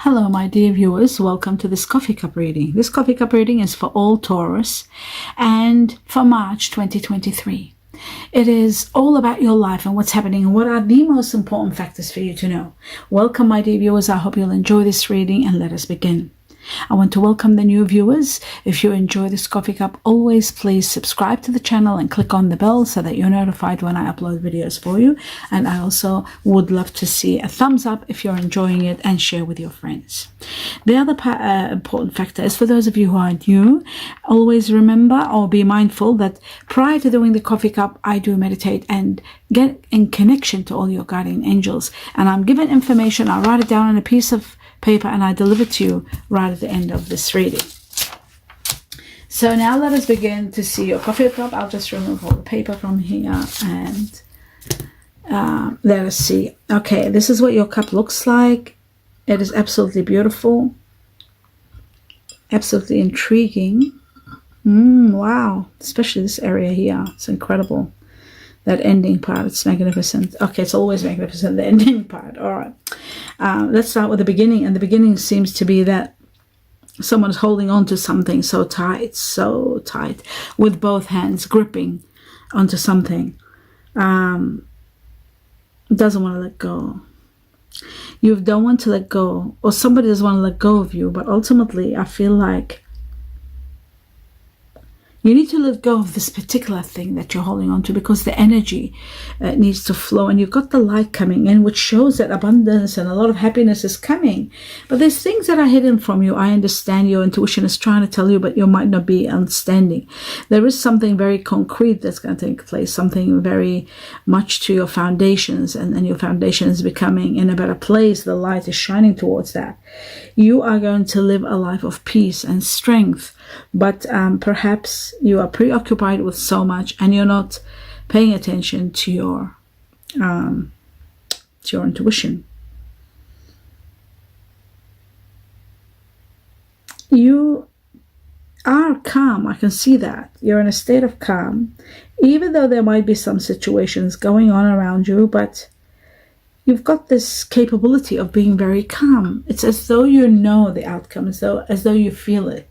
Hello my dear viewers, welcome to this coffee cup reading. This coffee cup reading is for all Taurus and for March 2023. It is all about your life and what's happening and what are the most important factors for you to know. Welcome my dear viewers, I hope you'll enjoy this reading and let us begin. I want to welcome the new viewers. If you enjoy this coffee cup, always please subscribe to the channel and click on the bell so that you're notified when I upload videos for you. And I also would love to see a thumbs up if you're enjoying it and share with your friends. The other important factor is for those of you who are new, always remember or be mindful that prior to doing the coffee cup, I do meditate and get in connection to all your guardian angels. And I'm given information, I write it down on a piece of paper and I deliver to you right at the end of this reading. So now let us begin to see your coffee cup. I'll just remove all the paper from here and let us see. Okay, this is what your cup looks like. It is absolutely beautiful, absolutely intriguing. Wow, especially this area here, it's incredible. That ending part, it's magnificent. Okay, it's always magnificent, the ending part. All right. Let's start with the beginning. And the beginning seems to be that someone's holding on to something so tight, with both hands gripping onto something. Doesn't want to let go. You don't want to let go, or somebody doesn't want to let go of you, but ultimately I feel like you need to let go of this particular thing that you're holding on to because the energy needs to flow, and you've got the light coming in, which shows that abundance and a lot of happiness is coming. But there's things that are hidden from you. I understand your intuition is trying to tell you, but you might not be understanding. There is something very concrete that's going to take place, something very much to your foundations, and your foundation is becoming in a better place. The light is shining towards that. You are going to live a life of peace and strength. But perhaps you are preoccupied with so much and you're not paying attention to your intuition. You are calm. I can see that. You're in a state of calm, even though there might be some situations going on around you, but you've got this capability of being very calm. It's as though you know the outcome, as though you feel it.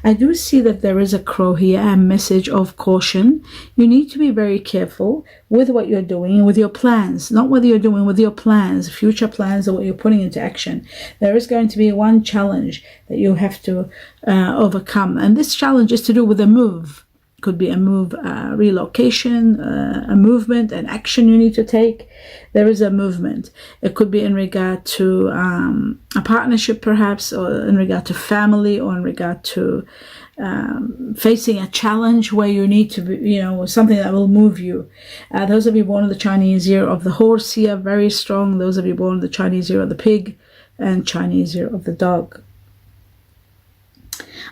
I do see that there is a crow here, a message of caution. You need to be very careful with what you're doing, with your plans, not whether you're doing with your plans, future plans, or what you're putting into action. There is going to be one challenge that you have to overcome. And this challenge is to do with a move. Could be a move, relocation, a movement, an action you need to take. There is a movement. It could be in regard to a partnership perhaps, or in regard to family, or in regard to facing a challenge where you need to be, something that will move you. Those of you born in the Chinese year of the horse here, very strong. Those of you born in the Chinese year of the pig and Chinese year of the dog.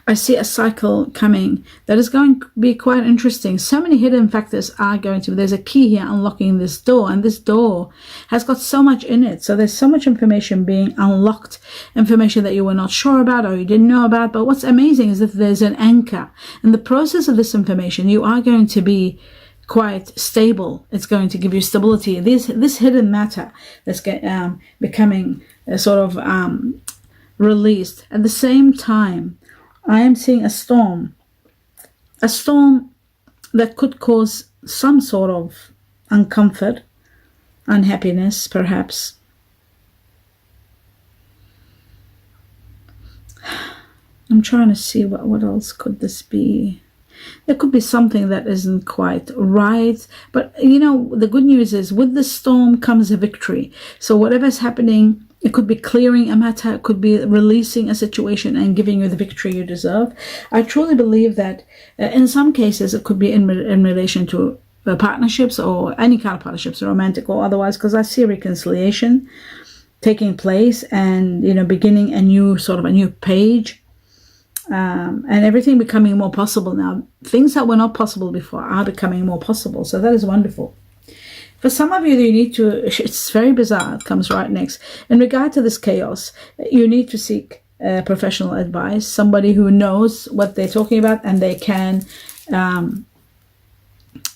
I see a cycle coming that is going to be quite interesting. So many hidden factors are going to be. There's a key here unlocking this door, and this door has got so much in it. So there's so much information being unlocked, information that you were not sure about or you didn't know about. But what's amazing is that there's an anchor. In the process of this information, you are going to be quite stable. It's going to give you stability. This hidden matter that's becoming sort of released. At the same time, I am seeing a storm that could cause some sort of uncomfort, unhappiness, perhaps. I'm trying to see what else could this be. There could be something that isn't quite right, but the good news is with the storm comes a victory. So whatever's happening, it could be clearing a matter, it could be releasing a situation and giving you the victory you deserve. I truly believe that in some cases it could be in relation to partnerships or any kind of partnerships, romantic or otherwise, because I see reconciliation taking place and beginning a new page, and everything becoming more possible now. Things that were not possible before are becoming more possible, so that is wonderful. For some of you, you need to, it's very bizarre, it comes right next. In regard to this chaos, you need to seek professional advice, somebody who knows what they're talking about and they can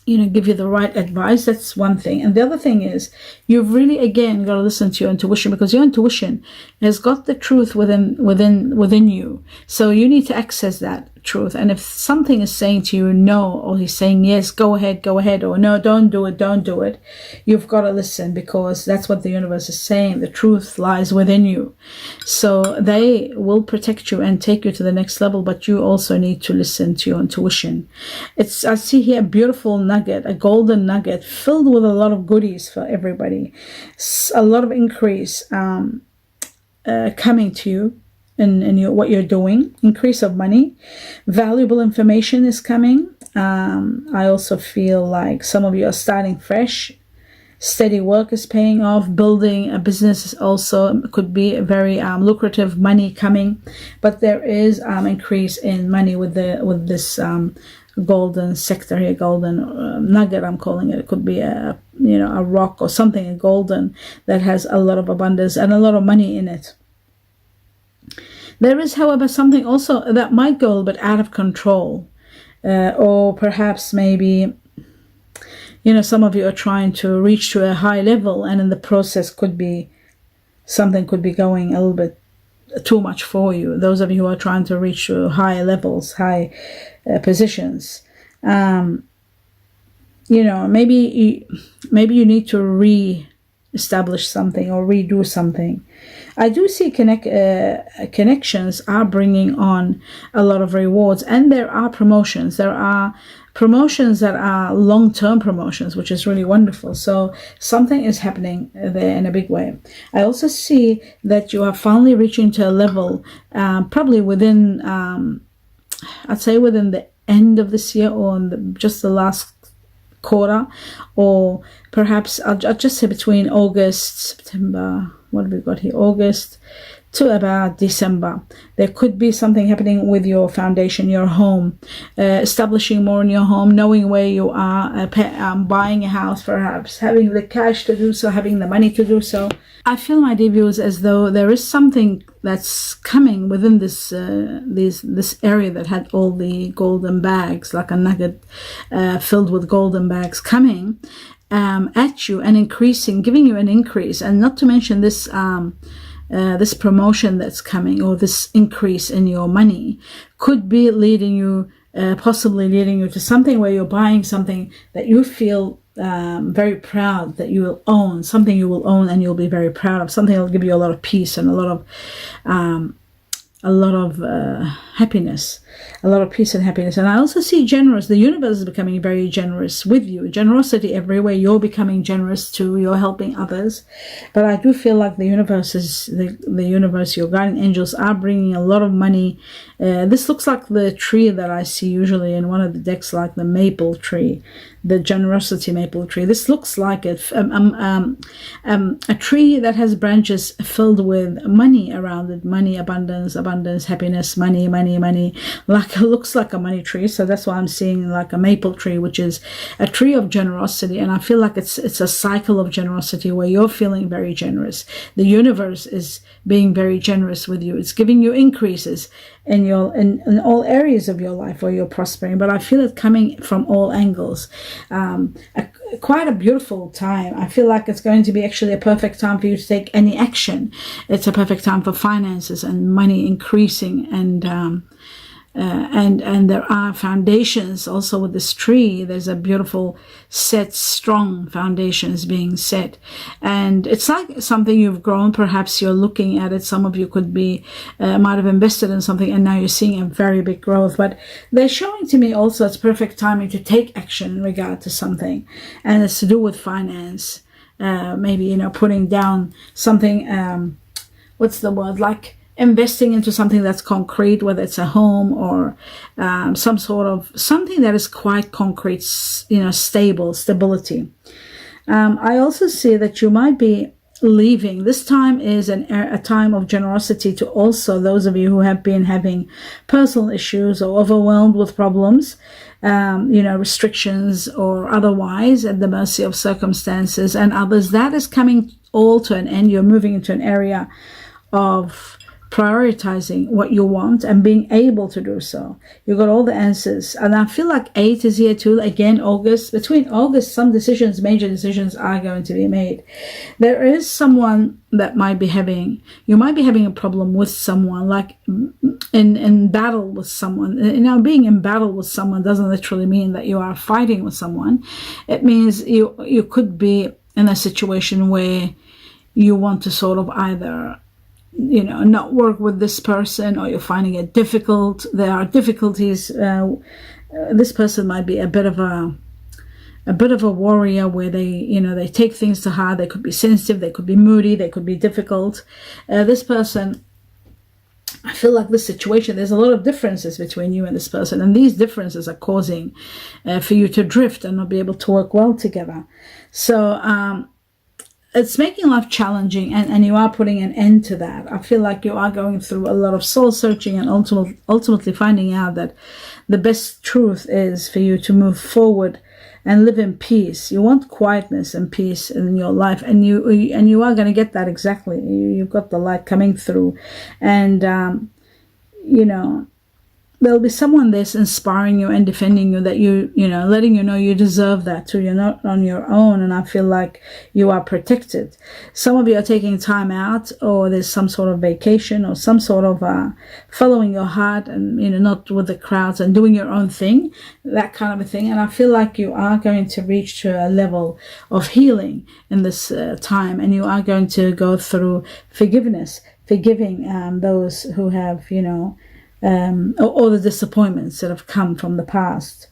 give you the right advice. That's one thing. And the other thing is, you've really, again, got to listen to your intuition, because your intuition has got the truth within you. So you need to access that truth. And if something is saying to you no, or he's saying yes, go ahead, or no, don't do it, you've got to listen, because that's what the universe is saying. The truth lies within you. So they will protect you and take you to the next level, but you also need to listen to your intuition. I see here a beautiful nugget, a golden nugget filled with a lot of goodies for everybody. A lot of increase coming to you in what you're doing. Increase of money. Valuable information is coming. I also feel like some of you are starting fresh. Steady work is paying off. Building a business also could be a very lucrative money coming. But there is increase in money with this golden sector here, golden nugget, I'm calling it. It could be a rock or something, a golden, that has a lot of abundance and a lot of money in it. There is, however, something also that might go a little bit out of control, or perhaps maybe, some of you are trying to reach to a high level, and in the process something could be going a little bit too much for you. Those of you who are trying to reach to high levels, high positions, maybe you need to re-establish something or redo something. I do see connections are bringing on a lot of rewards, and there are promotions. There are promotions that are long-term promotions, which is really wonderful. So something is happening there in a big way. I also see that you are finally reaching to a level, probably within, I'd say within the end of this year, or just the last quarter, or perhaps I'll just say between August, September, what have we got here, August to about December. There could be something happening with your foundation, your home, establishing more in your home, knowing where you are, buying a house, perhaps having the cash to do so, having the money to do so. I feel, my dear viewers, as though there is something that's coming within this area that had all the golden bags, like a nugget filled with golden bags coming at you and increasing, giving you an increase. And not to mention this this promotion that's coming, or this increase in your money, could be leading you, possibly leading you to something where you're buying something that you feel very proud that you will own, something you will own and you'll be very proud of, something that will give you a lot of peace and a lot of happiness, a lot of peace and happiness. And I also see generous. The universe is becoming very generous with you. Generosity everywhere. You're becoming generous too. You're helping others. But I do feel like the universe, your guardian angels are bringing a lot of money. This looks like the tree that I see usually in one of the decks, like the maple tree, the generosity maple tree. This looks like a tree that has branches filled with money around it. Money, abundance, happiness, money. Like, it looks like a money tree. So that's why I'm seeing like a maple tree, which is a tree of generosity. And I feel like it's a cycle of generosity where you're feeling very generous. The universe is being very generous with you. It's giving you increases in all areas of your life where you're prospering. But I feel it coming from all angles. Quite a beautiful time. I feel like it's going to be actually a perfect time for you to take any action. It's a perfect time for finances and money increasing, and there are foundations also with this tree. There's a beautiful strong foundations being set, and it's like something you've grown. Perhaps you're looking at it. Some of you could be might have invested in something, and now you're seeing a very big growth. But they're showing to me also it's perfect timing to take action in regard to something, and it's to do with finance. Maybe putting down something. What's the word, like investing into something that's concrete, whether it's a home or something that is quite concrete, stability. I also see that you might be leaving. This time is a time of generosity to also those of you who have been having personal issues or overwhelmed with problems, restrictions or otherwise, at the mercy of circumstances and others. That is coming all to an end. You're moving into an area of prioritizing what you want and being able to do so. You got all the answers. And I feel like 8 is here too. Again, August. Between August, some decisions, major decisions are going to be made. There is someone that you might be having a problem with someone, like in battle with someone. Being in battle with someone doesn't literally mean that you are fighting with someone. It means you could be in a situation where you want to sort of either not work with this person, or you're finding it difficult. There are difficulties. This person might be a bit of a warrior, where they take things to heart. They could be sensitive, they could be moody, they could be difficult. This person, I feel like this situation, there's a lot of differences between you and this person, and these differences are causing for you to drift and not be able to work well together. So it's making life challenging, and you are putting an end to that. I feel like you are going through a lot of soul searching and ultimately finding out that the best truth is for you to move forward and live in peace. You want quietness and peace in your life, and you are going to get that exactly. You've got the light coming through, and there'll be someone that's inspiring you and defending you, that letting you know you deserve that too. You're not on your own, and I feel like you are protected. Some of you are taking time out, or there's some sort of vacation, or some sort of following your heart, and not with the crowds, and doing your own thing, that kind of a thing. And I feel like you are going to reach to a level of healing in this time, and you are going to go through forgiving those who have all the disappointments that have come from the past.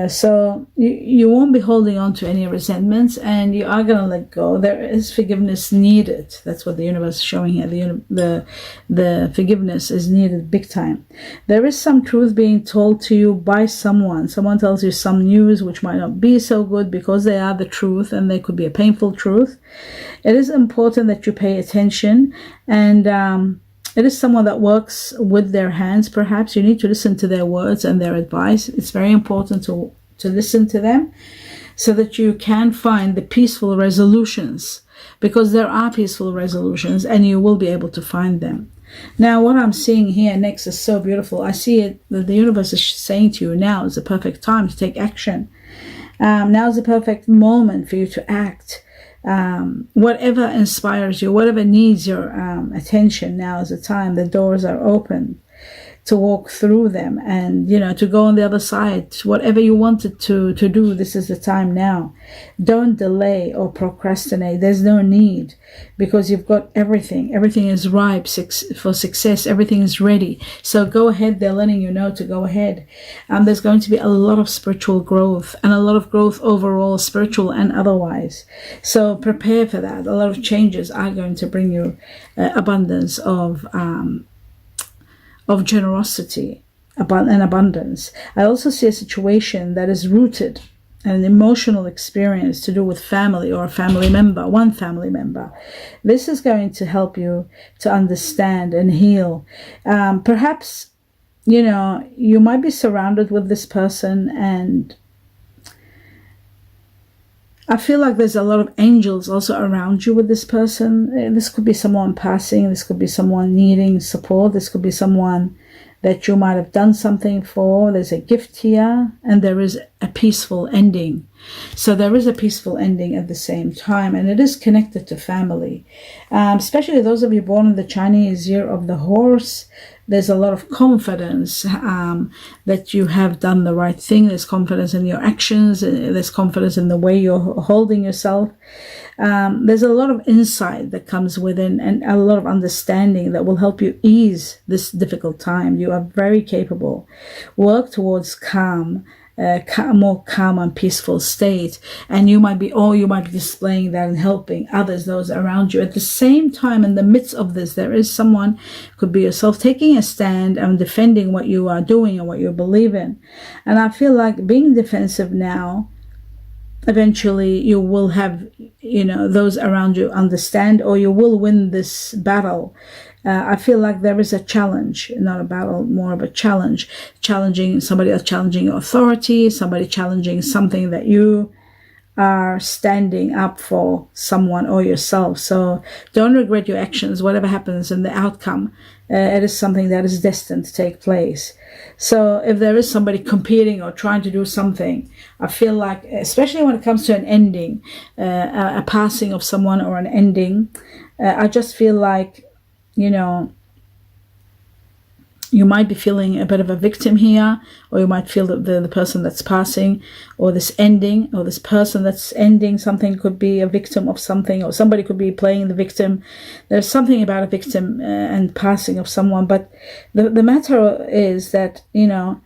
So you won't be holding on to any resentments, and you are going to let go. There is forgiveness needed. That's what the universe is showing here. The forgiveness is needed big time. There is some truth being told to you by someone. Someone tells you some news which might not be so good, because they are the truth, and they could be a painful truth. It is important that you pay attention, and it is someone that works with their hands. Perhaps you need to listen to their words and their advice. It's very important to listen to them, so that you can find the peaceful resolutions, because there are peaceful resolutions, and you will be able to find them. Now, what I'm seeing here next is so beautiful. I see it that the universe is saying to you, now is the perfect time to take action. Now is the perfect moment for you to act. Whatever inspires you, whatever needs your attention, now is the time. The doors are open to walk through them, and to go on the other side. Whatever you wanted to do, this is the time now. Don't delay or procrastinate. There's no need, because you've got everything is ripe for success. Everything is ready, so go ahead. They're letting you know to go ahead. There's going to be a lot of spiritual growth, and a lot of growth overall, spiritual and otherwise, so prepare for that. A lot of changes are going to bring you abundance of generosity and abundance. I also see a situation that is rooted in an emotional experience to do with family, or a family member, one family member. This is going to help you to understand and heal. Perhaps, you might be surrounded with this person, and I feel like there's a lot of angels also around you with this person. This could be someone passing. This could be someone needing support. This could be someone that you might have done something for. There's a gift here, and there is a peaceful ending. So there is a peaceful ending at the same time, and it is connected to family. Especially those of you born in the Chinese year of the horse, there's a lot of confidence that you have done the right thing. There's confidence in your actions. There's confidence in the way you're holding yourself. There's a lot of insight that comes within, and a lot of understanding that will help you ease this difficult time. You are very capable. Work towards a more calm and peaceful state, and you might be displaying that and helping others, those around you. At the same time, in the midst of this, there is someone, could be yourself, taking a stand and defending what you are doing and what you believe in. And I feel like being defensive now, eventually you will have those around you understand, or you will win this battle. I feel like there is a challenge, not a battle, more of a challenge. Challenging somebody else, challenging your authority, somebody challenging something that you are standing up for someone or yourself. So don't regret your actions, whatever happens in the outcome. It is something that is destined to take place. So if there is somebody competing or trying to do something, I feel like, especially when it comes to an ending, a passing of someone or an ending, I just feel like, you know, you might be feeling a bit of a victim here, or you might feel that the person that's passing, or this ending, or this person that's ending something could be a victim of something, or somebody could be playing the victim. There's something about a victim and passing of someone. But the matter is that, you know,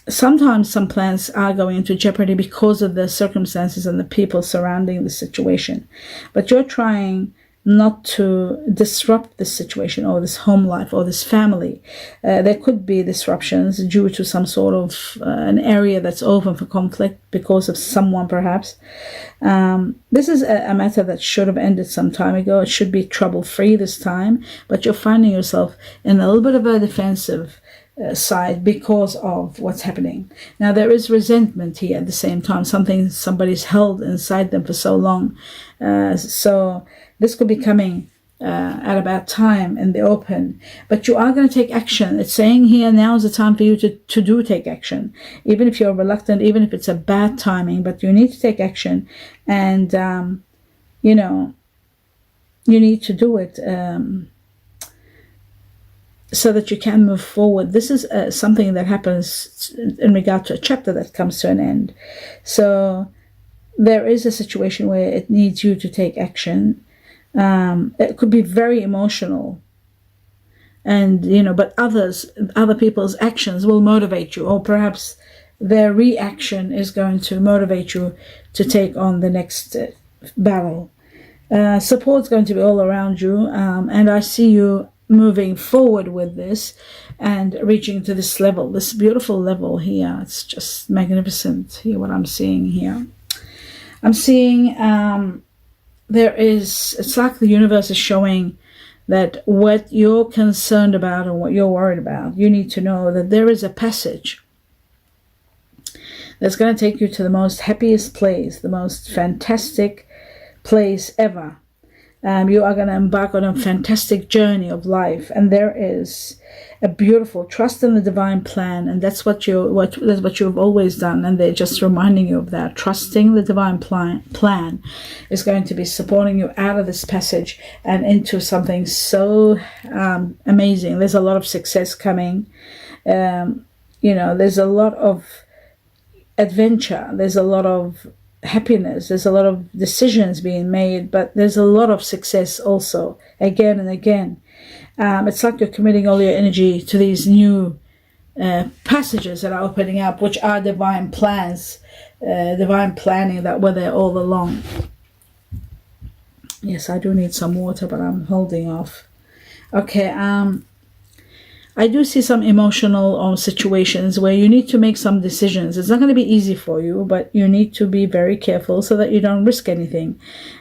sometimes some plans are going into jeopardy because of the circumstances and the people surrounding the situation. But you're trying not to disrupt this situation or this home life or this family. There could be disruptions due to some sort of an area that's open for conflict because of someone, perhaps. This is a matter that should have ended some time ago. It should be trouble-free this time, but you're finding yourself in a little bit of a defensive side because of what's happening. Now, there is resentment here at the same time, somebody's held inside them for so long. So this could be coming at a bad time in the open, but you are going to take action. It's saying here, now is the time for you to take action, even if you're reluctant, even if it's a bad timing, but you need to take action. And you know, you need to do it so that you can move forward. This is something that happens in regard to a chapter that comes to an end. So there is a situation where it needs you to take action. It could be very emotional, and you know, but other people's actions will motivate you, or perhaps their reaction is going to motivate you to take on the next battle. Support's going to be all around you, and I see you moving forward with this and reaching to this level, this beautiful level here. It's just magnificent here, what I'm seeing here. I'm seeing it's like the universe is showing that what you're concerned about and what you're worried about, you need to know that there is a passage that's going to take you to the most happiest place, the most fantastic place ever. You are going to embark on a fantastic journey of life, and there is a beautiful trust in the divine plan, and that's what you've always done, and they're just reminding you of that. Trusting the divine plan is going to be supporting you out of this passage and into something so amazing. There's a lot of success coming. You know, there's a lot of adventure. There's a lot of happiness. There's a lot of decisions being made, but there's a lot of success also, again and again. It's like you're committing all your energy to these new passages that are opening up, which are divine plans, divine planning that were there all along. Yes, I do need some water, but I'm holding off. Okay, I do see some emotional situations where you need to make some decisions. It's not going to be easy for you, but you need to be very careful so that you don't risk anything.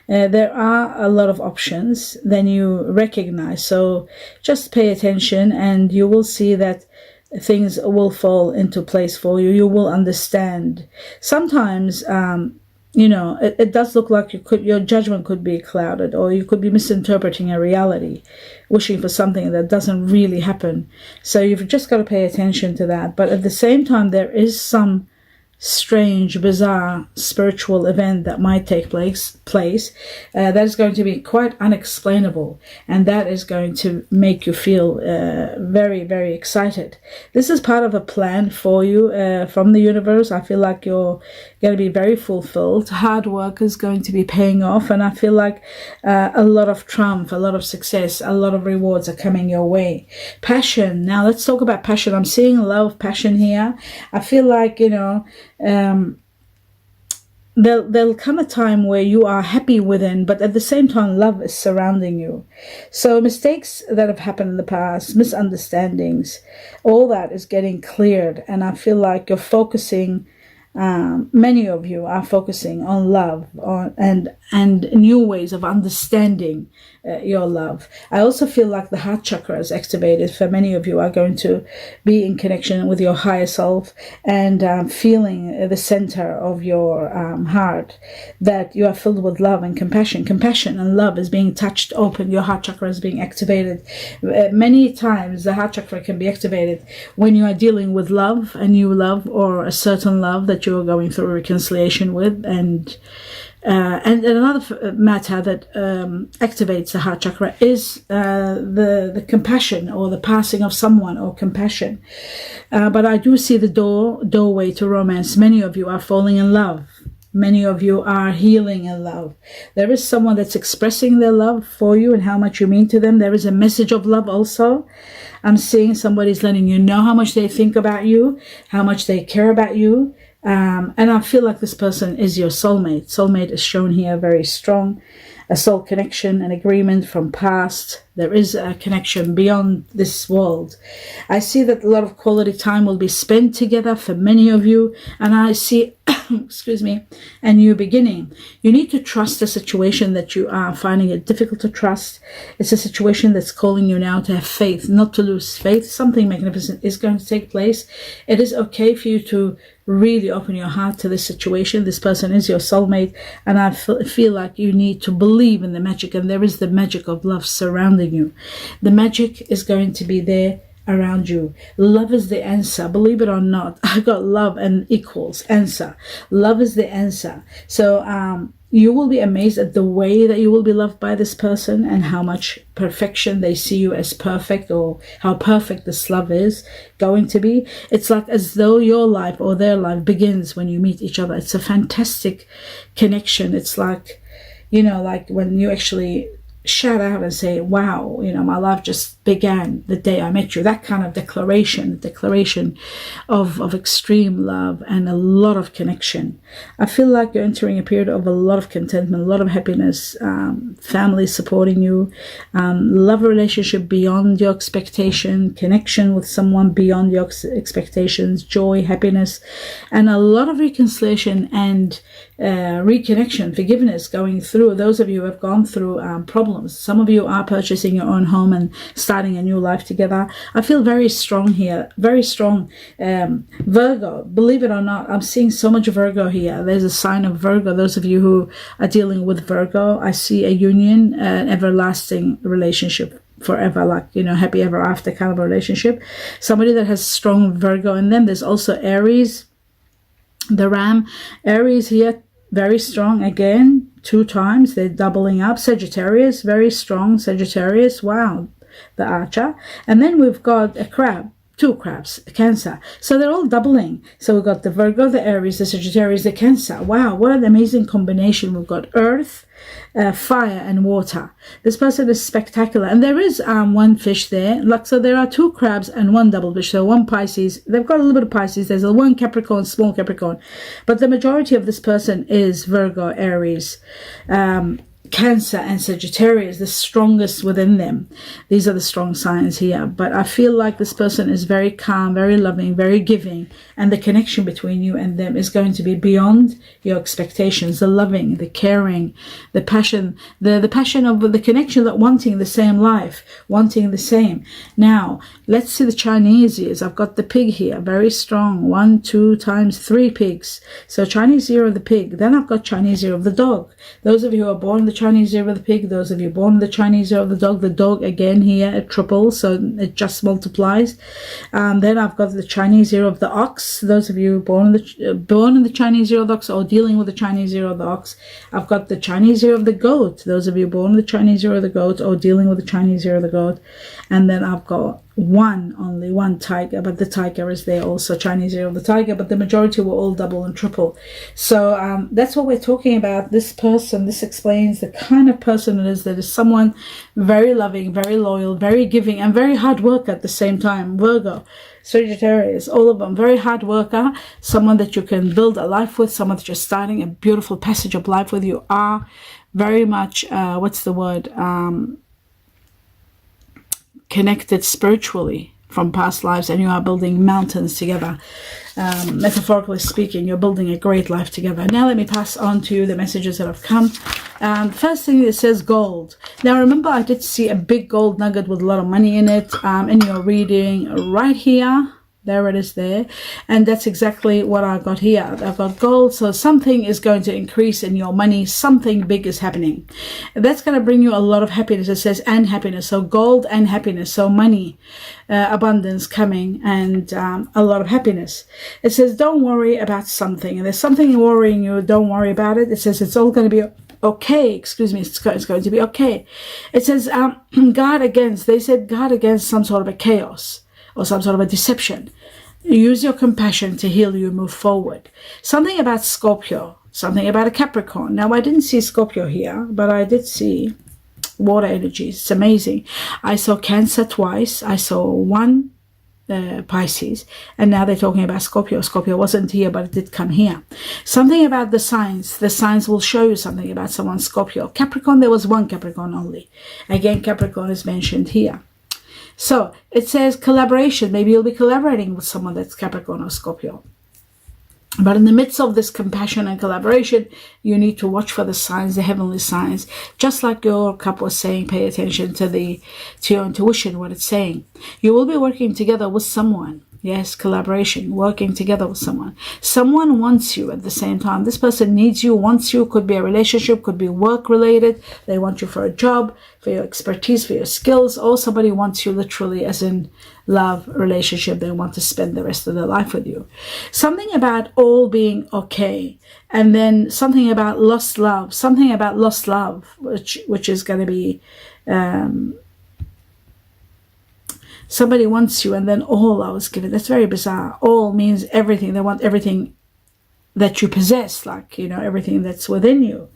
There are a lot of options than you recognize. So just pay attention and you will see that things will fall into place for you. You will understand. Sometimes, you know, it does look like your judgment could be clouded, or you could be misinterpreting a reality, wishing for something that doesn't really happen. So you've just got to pay attention to that. But at the same time, there is some strange, bizarre spiritual event that might take place that is going to be quite unexplainable, and that is going to make you feel very, very excited. This is part of a plan for you from the universe. I feel like you're going to be very fulfilled. Hard work is going to be paying off, and I feel like a lot of triumph, a lot of success, a lot of rewards are coming your way. Passion. Now let's talk about passion. I'm seeing love, passion here. I feel like, you know, there'll come a time where you are happy within, but at the same time love is surrounding you. So mistakes that have happened in the past, misunderstandings, all that is getting cleared, and I feel like you're focusing Many of you are focusing on love and new ways of understanding your love. I also feel like the heart chakra is activated. For many of you are going to be in connection with your higher self and feeling the center of your heart, that you are filled with love and compassion. Compassion and love is being touched open. Your heart chakra is being activated. Many times the heart chakra can be activated when you are dealing with love, a new love or a certain love that you are going through reconciliation with, and another matter that activates the heart chakra is the compassion, or the passing of someone, or compassion. But I do see the doorway to romance. Many of you are falling in love. Many of you are healing in love. There is someone that's expressing their love for you and how much you mean to them. There is a message of love also. I'm seeing somebody's letting you know how much they think about you, how much they care about you. And I feel like this person is your soulmate. Soulmate is shown here very strong. A soul connection, an agreement from past. There is a connection beyond this world. I see that a lot of quality time will be spent together for many of you. And I see, excuse me, a new beginning. You need to trust the situation that you are finding it difficult to trust. It's a situation that's calling you now to have faith, not to lose faith. Something magnificent is going to take place. It is okay for you to really open your heart to this situation. This person is your soulmate, and I feel like you need to believe in the magic, and there is the magic of love surrounding you. The magic is going to be there around you. Love is the answer. Believe it or not, I got love and equals answer. Love is the answer. So you will be amazed at the way that you will be loved by this person, and how much perfection they see you as perfect, or how perfect this love is going to be. It's like as though your life or their life begins when you meet each other. It's a fantastic connection. It's like, you know, like when you actually shout out and say, wow, you know, my life just began the day I met you. That kind of declaration of extreme love and a lot of connection. I feel like you're entering a period of a lot of contentment, a lot of happiness, family supporting you, love relationship beyond your expectation, connection with someone beyond your expectations, joy, happiness, and a lot of reconciliation and reconnection, forgiveness going through. Those of you who have gone through problems. Some of you are purchasing your own home and starting a new life together. I feel very strong here, very strong. Virgo, believe it or not, I'm seeing so much Virgo here. There's a sign of Virgo. Those of you who are dealing with Virgo, I see a union, an everlasting relationship, forever, like, you know, happy ever after kind of a relationship. Somebody that has strong Virgo in them. There's also Aries, the ram. Aries here, very strong again, 2 times. They're doubling up. Sagittarius, very strong. Sagittarius, wow, the archer. And then we've got a crab, 2 crabs, Cancer. So they're all doubling. So we've got the Virgo, the Aries, the Sagittarius, the Cancer. Wow, what an amazing combination. We've got earth, fire and water. This person is spectacular. And there is 1 fish there. Like, so there are 2 crabs and 1 double fish. So 1 Pisces. They've got a little bit of Pisces. There's 1 Capricorn, small Capricorn. But the majority of this person is Virgo, Aries, Cancer and Sagittarius, the strongest within them. These are the strong signs here. But I feel like this person is very calm, very loving, very giving, and the connection between you and them is going to be beyond your expectations. The loving, the caring, the passion, the passion of the connection, that wanting the same life, wanting the same. Now, let's see the Chinese years. I've got the pig here, very strong. 1, 2 times 3 pigs. So Chinese year of the pig. Then I've got Chinese year of the dog. Those of you who are born in the Chinese year of the pig, those of you born in the Chinese year of the dog again here, a triple, so it just multiplies. Then I've got the Chinese year of the ox. Those of you born in the Chinese year of the ox, or dealing with the Chinese year of the ox. I've got the Chinese year of the goat. Those of you born in the Chinese year of the goat, or dealing with the Chinese year of the goat. And then I've got only one tiger, but the tiger is there also, Chinese year of the tiger, but the majority were all double and triple. So that's what we're talking about. This person, this explains the kind of person it is, that is someone very loving, very loyal, very giving, and very hard worker at the same time. Virgo, Sagittarius, all of them, very hard worker, someone that you can build a life with, someone that you're starting a beautiful passage of life with. You are very much, connected spiritually from past lives, and you are building mountains together. metaphorically speaking, you're building a great life together. Now let me pass on to you the messages that have come. First thing, it says gold. Now remember, I did see a big gold nugget with a lot of money in it in your reading right here. There it is there. And that's exactly what I got here. I've got gold. So something is going to increase in your money. Something big is happening. That's going to bring you a lot of happiness. It says and happiness. So gold and happiness. So money, abundance coming, and a lot of happiness. It says don't worry about something. And there's something worrying you. Don't worry about it. It says it's all going to be okay. Excuse me. It's going to be okay. It says guard against. They said guard against some sort of a chaos or some sort of a deception. Use your compassion to heal you, move forward. Something about Scorpio, something about a Capricorn. Now, I didn't see Scorpio here, but I did see water energies. It's amazing. I saw Cancer twice. I saw one Pisces, and now they're talking about Scorpio. Scorpio wasn't here, but it did come here. Something about the signs. The signs will show you something about someone. Scorpio. Capricorn, there was one Capricorn only. Again, Capricorn is mentioned here. So it says collaboration. Maybe you'll be collaborating with someone that's Capricorn or Scorpio. But in the midst of this compassion and collaboration, you need to watch for the signs, the heavenly signs. Just like your cup was saying, pay attention to your intuition, what it's saying. You will be working together with someone. Yes, collaboration, working together with someone. Someone wants you at the same time. This person needs you, wants you. Could be a relationship, could be work related. They want you for a job, for your expertise, for your skills. Or somebody wants you literally as in love, relationship. They want to spend the rest of their life with you. Something about all being okay. And then something about lost love. Something about lost love, which is going to be... somebody wants you and then all I was given. That's very bizarre. All means everything. They want everything that you possess, like, you know, everything that's within you.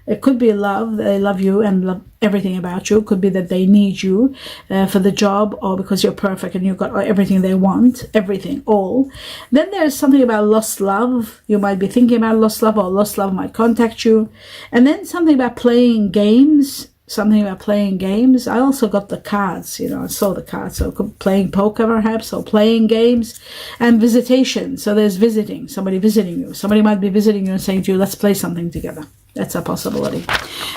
It could be love. They love you and love everything about you. It could be that they need you for the job or because you're perfect and you've got everything they want. Everything, all. Then there's something about lost love. You might be thinking about lost love, or lost love might contact you. And then something about playing games. Something about playing games. I also got the cards, you know, I saw the cards. So playing poker perhaps, or playing games, and visitation. So there's visiting, somebody visiting you. Somebody might be visiting you and saying to you, let's play something together. That's a possibility.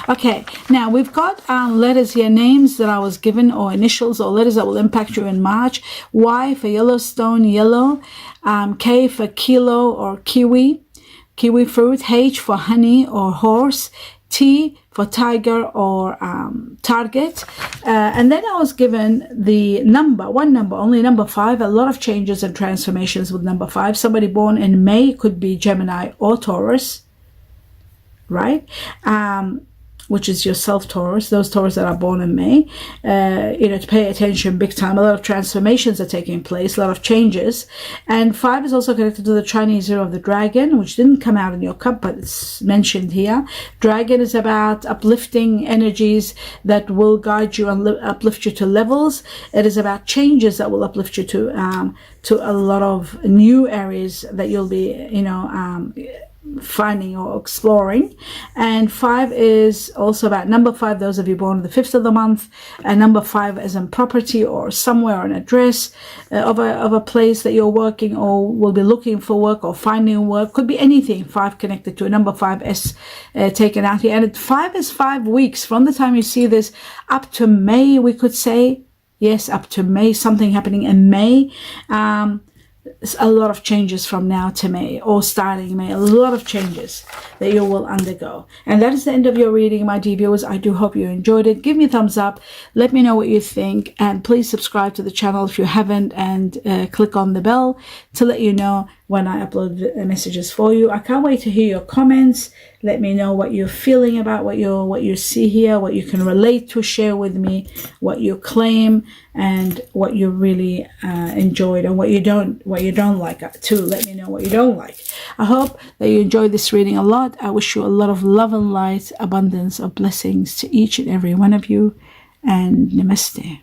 Okay, now we've got letters here, names that I was given, or initials, or letters that will impact you in March. Y for Yellowstone, yellow. K for kilo or kiwi fruit. H for honey or horse. T for tiger or target. And then I was given the number, one number, only number 5. A lot of changes and transformations with number 5. Somebody born in May, could be Gemini or Taurus, right? Which is yourself, Taurus, those Taurus that are born in May, you know, to pay attention big time. A lot of transformations are taking place, a lot of changes. And 5 is also connected to the Chinese year of the dragon, which didn't come out in your cup, but it's mentioned here. Dragon is about uplifting energies that will guide you and uplift you to levels. It is about changes that will uplift you to a lot of new areas that you'll be, you know, finding or exploring. And 5 is also about number 5, those of you born on the 5th of the month, and number 5 is in property or somewhere, an address of a place that you're working or will be looking for work or finding work. Could be anything. 5 connected to a number 5 is taken out here. And 5 is 5 weeks from the time you see this up to May, we could say. Yes, up to May, something happening in May. A lot of changes from now to May, or starting May, a lot of changes that you will undergo. And that is the end of your reading, my dear viewers. I do hope you enjoyed it. Give me a thumbs up, let me know what you think, and please subscribe to the channel if you haven't, and click on the bell to let you know when I upload messages for you. I can't wait to hear your comments. Let me know what you're feeling about what you see here, what you can relate to, share with me what you claim and what you really enjoyed, and what you don't like too. Let me know what you don't like. I hope that you enjoyed this reading a lot. I wish you a lot of love and light, abundance of blessings to each and every one of you, and namaste.